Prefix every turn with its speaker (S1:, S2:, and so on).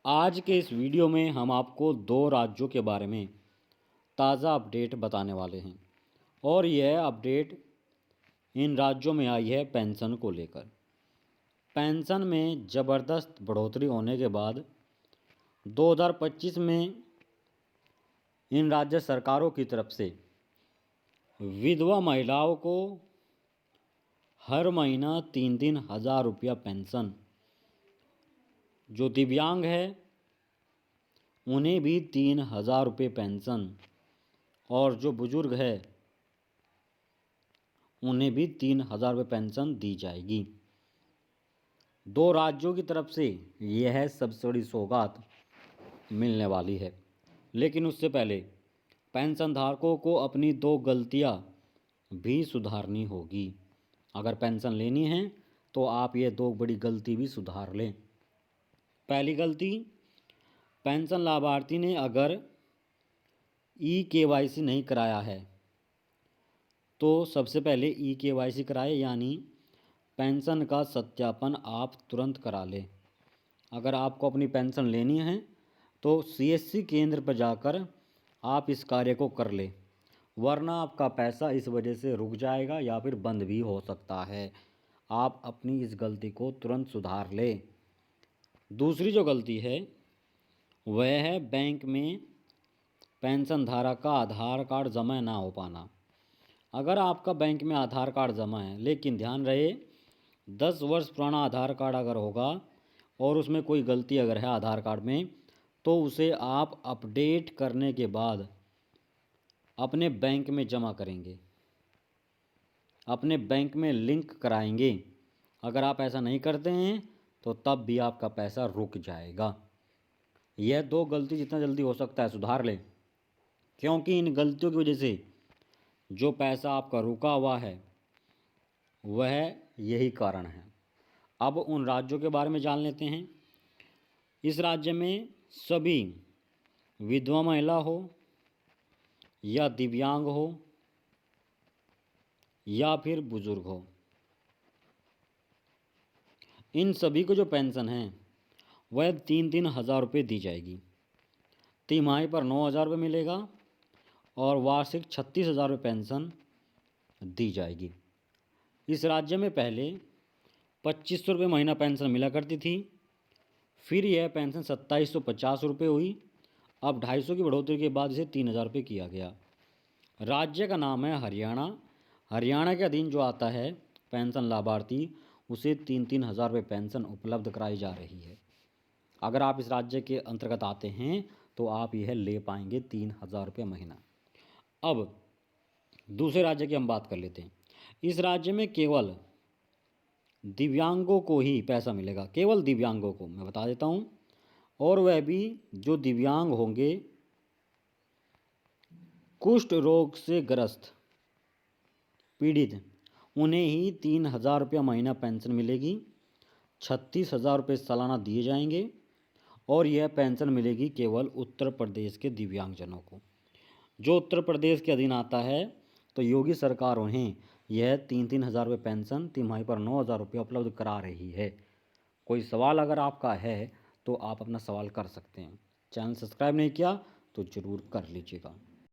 S1: आज के इस वीडियो में हम आपको दो राज्यों के बारे में ताज़ा अपडेट बताने वाले हैं और यह अपडेट इन राज्यों में आई है पेंशन को लेकर। पेंशन में ज़बरदस्त बढ़ोतरी होने के बाद 2025 में इन राज्य सरकारों की तरफ से विधवा महिलाओं को हर महीना 3,000 रुपया पेंशन, जो दिव्यांग है उन्हें भी 3,000 रुपये पेंशन और जो बुजुर्ग है उन्हें भी 3,000 रुपये पेंशन दी जाएगी। दो राज्यों की तरफ से यह सबसे बड़ी सौगात मिलने वाली है। लेकिन उससे पहले पेंशन धारकों को अपनी दो गलतियां भी सुधारनी होगी। अगर पेंशन लेनी है तो आप ये दो बड़ी गलती भी सुधार लें। पहली गलती, पेंशन लाभार्थी ने अगर KYC नहीं कराया है तो सबसे पहले KYC कराए, यानी पेंशन का सत्यापन आप तुरंत करा लें। अगर आपको अपनी पेंशन लेनी है तो CSC केंद्र पर जाकर आप इस कार्य को कर लें, वरना आपका पैसा इस वजह से रुक जाएगा या फिर बंद भी हो सकता है। आप अपनी इस गलती को तुरंत सुधार लें। दूसरी जो गलती है वह है बैंक में पेंशन धारक का आधार कार्ड जमा ना हो पाना। अगर आपका बैंक में आधार कार्ड जमा है, लेकिन ध्यान रहे 10 वर्ष पुराना आधार कार्ड अगर होगा और उसमें कोई गलती अगर है आधार कार्ड में, तो उसे आप अपडेट करने के बाद अपने बैंक में जमा करेंगे, अपने बैंक में लिंक कराएंगे। अगर आप ऐसा नहीं करते हैं तो तब भी आपका पैसा रुक जाएगा। यह दो गलती जितना जल्दी हो सकता है सुधार लें, क्योंकि इन गलतियों की वजह से जो पैसा आपका रुका हुआ है वह यही कारण है। अब उन राज्यों के बारे में जान लेते हैं। इस राज्य में सभी विधवा महिला हो या दिव्यांग हो या फिर बुजुर्ग हो, इन सभी को जो पेंशन है वह 3,000 रुपये दी जाएगी। तिमाही पर 9,000 रुपये मिलेगा और वार्षिक 36,000 रुपये पेंशन दी जाएगी। इस राज्य में पहले 2,500 रुपये महीना पेंशन मिला करती थी, फिर यह पेंशन 2,750 रुपये हुई। अब 250 की बढ़ोतरी के बाद इसे 3,000 रुपये किया गया। राज्य का नाम है हरियाणा। हरियाणा के अधीन जो आता है पेंशन लाभार्थी, उसे 3,000 रुपये पेंशन उपलब्ध कराई जा रही है। अगर आप इस राज्य के अंतर्गत आते हैं तो आप यह ले पाएंगे 3,000 रुपये महीना। अब दूसरे राज्य की हम बात कर लेते हैं। इस राज्य में केवल दिव्यांगों को ही पैसा मिलेगा, केवल दिव्यांगों को, मैं बता देता हूँ, और वह भी जो दिव्यांग होंगे, कुष्ठ रोग से ग्रस्त पीड़ित, उन्हें ही 3,000 रुपया महीना पेंशन मिलेगी। 36,000 रुपये सालाना दिए जाएंगे और यह पेंशन मिलेगी केवल उत्तर प्रदेश के दिव्यांगजनों को। जो उत्तर प्रदेश के अधीन आता है तो योगी सरकार उन्हें यह 3,000 रुपये पेंशन तिमाही पर 9,000 रुपये उपलब्ध करा रही है। कोई सवाल अगर आपका है तो आप अपना सवाल कर सकते हैं। चैनल सब्सक्राइब नहीं किया तो ज़रूर कर लीजिएगा।